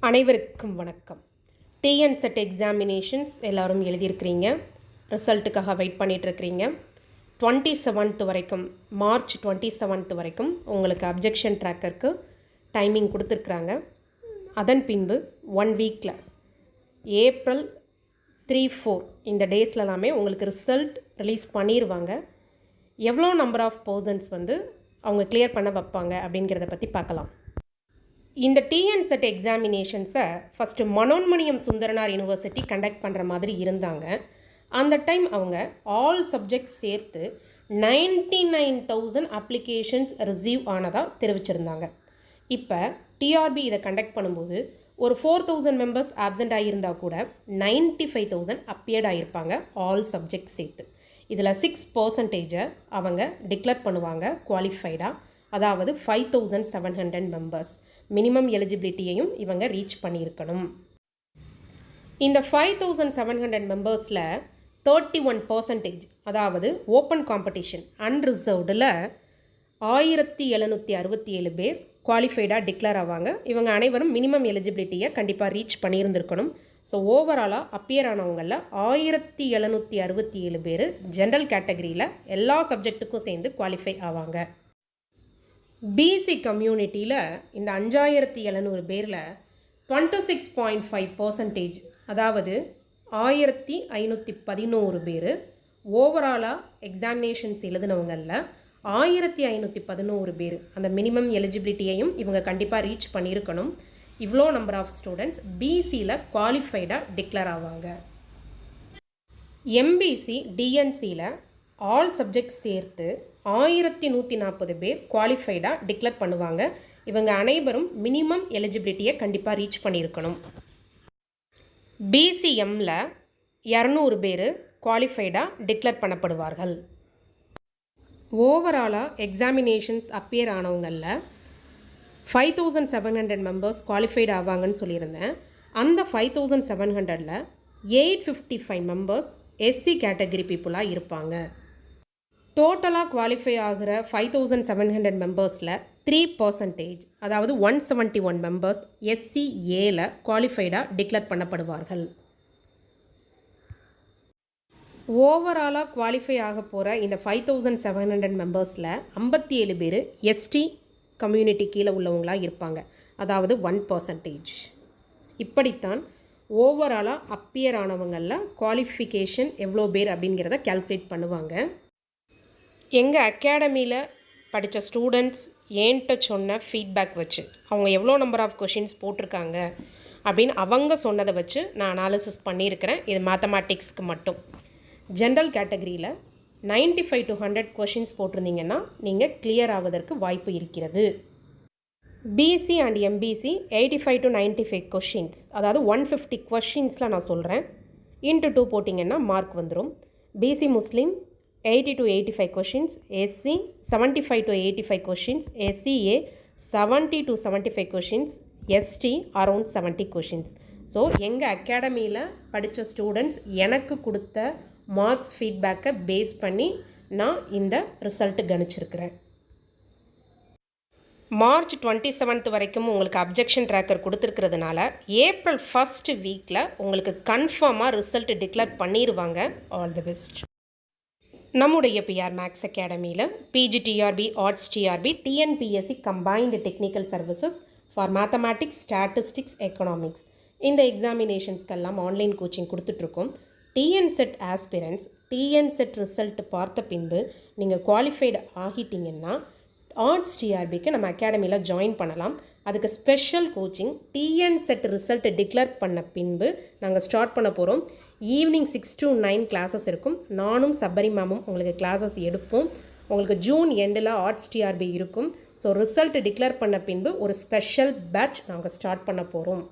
அனைவருக்கும் வணக்கம். TNSET examinations எல்லோரும் எழுதியிருக்கிறீங்க. ரிசல்ட்டுக்காக வெயிட் பண்ணிகிட்ருக்கிறீங்க. 27th வரைக்கும், மார்ச் 27th வரைக்கும் உங்களுக்கு அப்ஜெக்ஷன் ட்ராக்கருக்கு டைமிங் கொடுத்துருக்குறாங்க. அதன் பின்பு 1 வீக்கில் ஏப்ரல் 3-4 இந்த டேஸில் எல்லாமே உங்களுக்கு ரிசல்ட் ரிலீஸ் பண்ணிடுவாங்க. எவ்வளோ நம்பர் ஆஃப் பர்சன்ஸ் அவங்க கிளியர் பண்ண வைப்பாங்க அப்படிங்கிறத பற்றி பார்க்கலாம். இந்த டிஎன்செட் எக்ஸாமினேஷன்ஸை first Manonmaniam Sundaranar university conduct பண்ணுற மாதிரி இருந்தாங்க. அந்த டைம் அவங்க ஆல் சப்ஜெக்ட்ஸ் சேர்த்து 99,000 அப்ளிகேஷன்ஸ் ரிசீவ் ஆனதாக தெரிவிச்சிருந்தாங்க. இப்போ டிஆர்பி இதை கண்டக்ட் பண்ணும்போது ஒரு 4,000 மெம்பர்ஸ் ஆப்சண்ட் ஆகியிருந்தால் கூட 95,000 அப்பியர்ட் ஆகியிருப்பாங்க ஆல் சப்ஜெக்ட் சேர்த்து. இதில் 6% அவங்க டிக்ளேர் பண்ணுவாங்க குவாலிஃபைடாக, அதாவது 5,700 மெம்பர்ஸ். மினிமம் எலிஜிபிலிட்டியையும் இவங்க ரீச் பண்ணியிருக்கணும். இந்த 5,700 மெம்பர்ஸில் 31%, அதாவது ஓப்பன் காம்படிஷன் அன்ரிசர்வ்டில் 1,767 பேர் குவாலிஃபைடாக டிக்ளேர் ஆவாங்க. இவங்க அனைவரும் மினிமம் எலிஜிபிலிட்டியை கண்டிப்பாக ரீச் பண்ணியிருந்திருக்கணும். ஸோ ஓவராலாக அப்பியர் ஆனவங்களில் 1,767 பேர் ஜென்ரல் கேட்டகரியில் எல்லா சப்ஜெக்ட்டுக்கும் சேர்ந்து குவாலிஃபை ஆவாங்க. பிசி கம்யூனிட்டியில் இந்த 5,700 பேரில் 26.5%, அதாவது 1,511 பேர் ஓவராலாக எக்ஸாமினேஷன்ஸ் எழுதினவங்களில் 1,511 பேர் அந்த மினிமம் எலிஜிபிலிட்டியையும் இவங்க கண்டிப்பாக ரீச் பண்ணியிருக்கணும். இவ்வளோ நம்பர் ஆஃப் ஸ்டூடெண்ட்ஸ் பிசியில் குவாலிஃபைடாக டிக்ளேர் ஆவாங்க. எம்பிசி டிஎன்சியில் ஆல் சப்ஜெக்ட்ஸ் சேர்த்து 1,140 பேர் குவாலிஃபைடாக டிக்ளேர் பண்ணுவாங்க. இவங்க அனைவரும் மினிமம் எலிஜிபிலிட்டியை கண்டிப்பாக ரீச் பண்ணியிருக்கணும். பிசிஎம்மில் 200 பேர் குவாலிஃபைடாக டிக்ளேர் பண்ணப்படுவார்கள். ஓவராலாக எக்ஸாமினேஷன்ஸ் அப்பியர் ஆனவங்களில் 5,700 மெம்பர்ஸ் குவாலிஃபைடு ஆவாங்கன்னு சொல்லியிருந்தேன். அந்த 5,700ல் 855 மெம்பர்ஸ் எஸ்சி கேட்டகரி பீப்புளாக இருப்பாங்க. டோட்டலாக குவாலிஃபை ஆகிற 5,700 மெம்பர்ஸில் 3%, அதாவது 171 மெம்பர்ஸ் எஸ்சிஏல குவாலிஃபைடாக டிக்ளேர் பண்ணப்படுவார்கள். ஓவராலாக குவாலிஃபை ஆக போகிற இந்த 5,700 மெம்பர்ஸில் 57 பேர் எஸ்டி கம்யூனிட்டி கீழே உள்ளவங்களாக இருப்பாங்க, அதாவது 1%. இப்படித்தான் ஓவராலாக அப்பியர் ஆனவங்களில் குவாலிஃபிகேஷன் எவ்வளோ பேர் அப்படிங்கிறத கால்குலேட் பண்ணுவாங்க. எங்கள் அகாடமியில் படித்த ஸ்டூடெண்ட்ஸ் ஏன்ட்ட சொன்ன ஃபீட்பேக் வச்சு அவங்க எவ்வளோ நம்பர் ஆஃப் கொஷின்ஸ் போட்டிருக்காங்க அப்படின்னு அவங்க சொன்னதை வச்சு நான் அனாலிசிஸ் பண்ணியிருக்கிறேன். இது மேத்தமேட்டிக்ஸ்க்கு மட்டும். ஜென்ரல் கேட்டகரியில் 95 to 100 கொஷின்ஸ் போட்டிருந்தீங்கன்னா நீங்கள் கிளியர் ஆவதற்கு வாய்ப்பு இருக்கிறது. BC and MBC 85 to 95 questions, அதாவது 150 கொஷின்ஸில் நான் சொல்கிறேன். இன்ட்டு 2 போட்டிங்கன்னா மார்க் வந்துடும். BC Muslim 80 to 85 questions, SC 75 to 85 questions, SCA 70 to 75 questions, ST around 70 questions. So எங்கள் அகாடமியில் படித்த ஸ்டூடெண்ட்ஸ் எனக்கு கொடுத்த மார்க்ஸ் ஃபீட்பேக்கை பேஸ் பண்ணி நான் இந்த ரிசல்ட்டு கணிச்சிருக்கிறேன். மார்ச் 27th வரைக்கும் உங்களுக்கு அப்ஜெக்ஷன் ட்ராக்கர் கொடுத்துருக்கிறதுனால ஏப்ரல் 1st வீக்கில் உங்களுக்கு கன்ஃபார்மாக ரிசல்ட் டிக்ளேர் பண்ணிடுவாங்க. All the best. நம்முடைய பிஆர் மேக்ஸ் அகாடமியில் PGTRB, arts TRB, TNPSC combined technical services for mathematics, statistics, economics இந்த எக்ஸாமினேஷன்ஸ்க்கெல்லாம் ஆன்லைன் கோச்சிங் கொடுத்துட்ருக்கோம். டிஎன்செட் ஆஸ்பிரண்ட்ஸ் டிஎன்செட் ரிசல்ட் பார்த்த பின்பு நீங்கள் குவாலிஃபைடு ஆகிட்டிங்கன்னா ஆர்ட்ஸ் டிஆர்பிக்கு நம்ம அகாடமியில் ஜாயின் பண்ணலாம். அதுக்கு special coaching TNSET result declare பண்ண பின்பு நாங்கள் ஸ்டார்ட் பண்ண போகிறோம். ஈவினிங் 6 to 9 கிளாஸஸ் இருக்கும். நானும் சபரி மேமும் உங்களுக்கு கிளாஸஸ் எடுப்போம். உங்களுக்கு ஜூன் எண்டில் ஆர்ட்ஸ் டிஆர்பி இருக்கும். ஸோ ரிசல்ட் டிக்ளேர் பண்ண பின்பு ஒரு ஸ்பெஷல் பேட்ச் நாங்கள் ஸ்டார்ட் பண்ண போகிறோம்.